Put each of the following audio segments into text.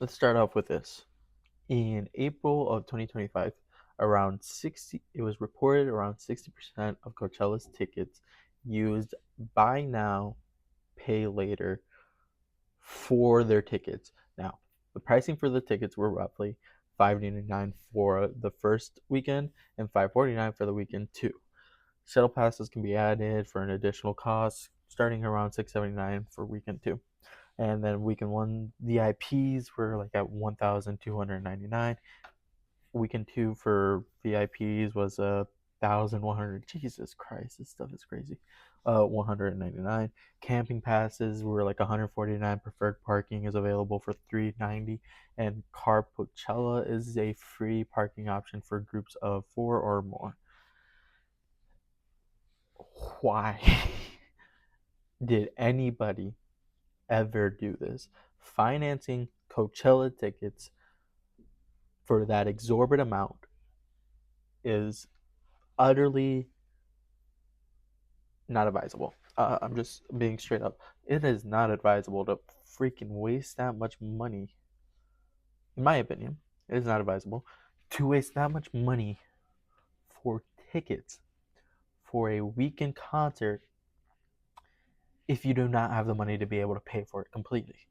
Let's start off with this. In April of 2025, it was reported around 60% of Coachella's tickets used buy now, pay later for their tickets. Now, the pricing for the tickets were roughly $5.99 for the first weekend and $5.49 for the weekend two. Shuttle passes can be added for an additional cost, starting around $6.79 for weekend two. And then weekend one VIPs were like at $1,299. Weekend two for VIPs was 1,100. Jesus Christ, this stuff is crazy. 199. Camping passes were like 149. Preferred parking is available for 390, and Car Coachella is a free parking option for groups of four or more. Why did anybody ever do this? Financing Coachella tickets for that exorbitant amount is utterly not advisable. I'm just being straight up. It is not advisable to freaking waste that much money. In my opinion, it is not advisable to waste that much money for tickets for a weekend concert if you do not have the money to be able to pay for it completely.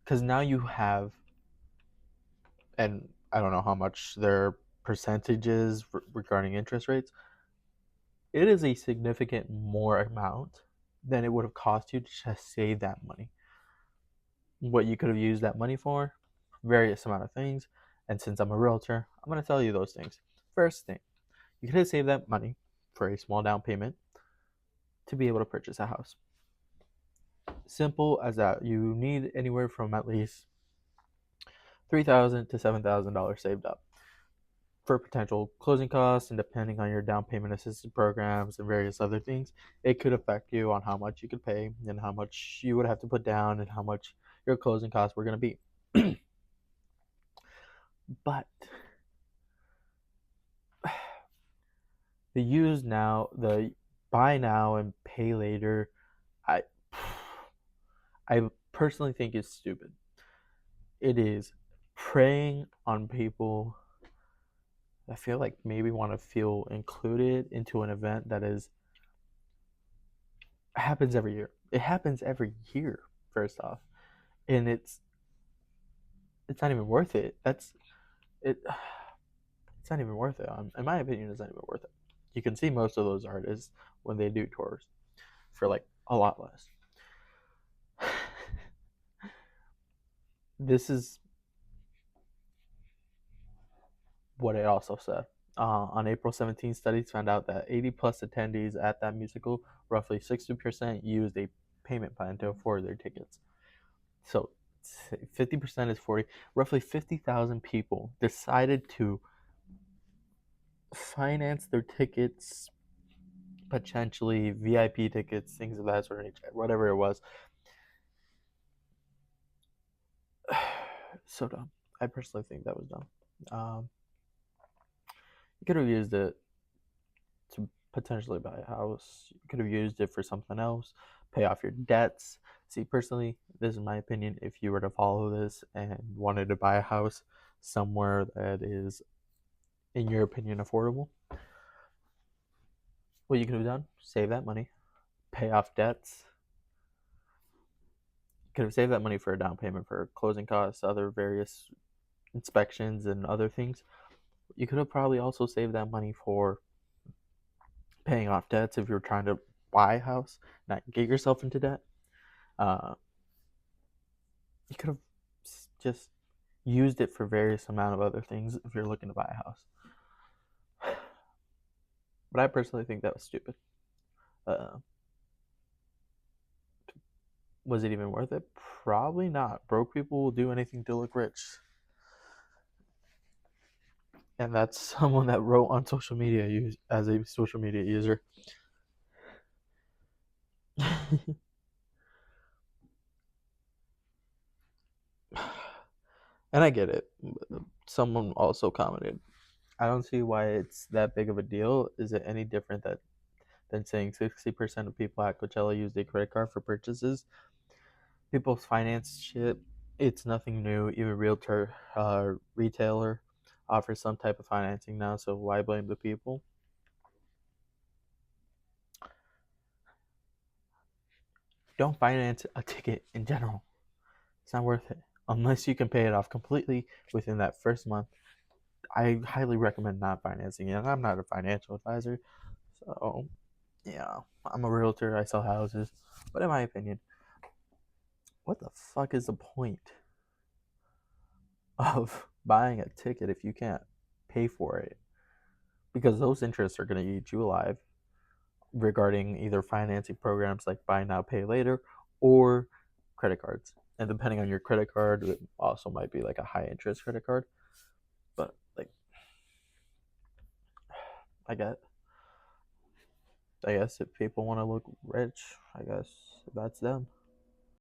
Because now you have, and I don't know how much their percentages regarding interest rates, it is a significant more amount than it would have cost you to just save that money. What you could have used that money for, various amount of things. And since I'm a realtor, I'm going to tell you those things. First thing, you could have saved that money for a small down payment to be able to purchase a house. Simple as that. You need anywhere from at least $3,000 to $7,000 saved up for potential closing costs, and depending on your down payment assistance programs and various other things, it could affect you on how much you could pay and how much you would have to put down and how much your closing costs were going to be. But the buy now and pay later, I I personally think is stupid. It is preying on people. I feel like maybe want to feel included into an event that is happens every year. It happens every year, first off, and it's not even worth it. That's it. It's not even worth it. In my opinion, it's not even worth it. You can see most of those artists when they do tours for like a lot less. This is what it also said. On April 17th, studies found out that 80 plus attendees at that musical, roughly 60%, used a payment plan to afford their tickets. So 50% is 40. Roughly 50,000 people decided to finance their tickets, potentially VIP tickets, things of that sort of nature, whatever it was. So dumb. I personally think that was dumb. You could have used it to potentially buy a house. You could have used it for something else, pay off your debts. See, personally, this is my opinion. If you were to follow this and wanted to buy a house somewhere that is, in your opinion, affordable, what you could have done, save that money, pay off debts. You could have saved that money for a down payment for closing costs, other various inspections, and other things. You could have probably also saved that money for paying off debts if you're trying to buy a house, not get yourself into debt. Uh, you could have just used it for various amount of other things if you're looking to buy a house. But I personally think that was stupid. Uh, was it even worth it? Probably not. Broke people will do anything to look rich. And that's someone that wrote on social media as a social media user. And I get it. Someone also commented, I don't see why it's that big of a deal. Is it any different than saying 60% of people at Coachella use a credit card for purchases? People finance shit It's nothing new. Even realtor, retailer offers some type of financing now. So why blame the people? Don't finance a ticket in general. It's not worth it unless you can pay it off completely within that first month. I highly recommend not financing it. And I'm not a financial advisor, so yeah, I'm a realtor. I sell houses, but in my opinion, what the fuck is the point of buying a ticket if you can't pay for it? Because those interests are going to eat you alive regarding either financing programs like buy now, pay later, or credit cards. And depending on your credit card, it also might be like a high interest credit card. But like, I get, I guess if people want to look rich, I guess that's them.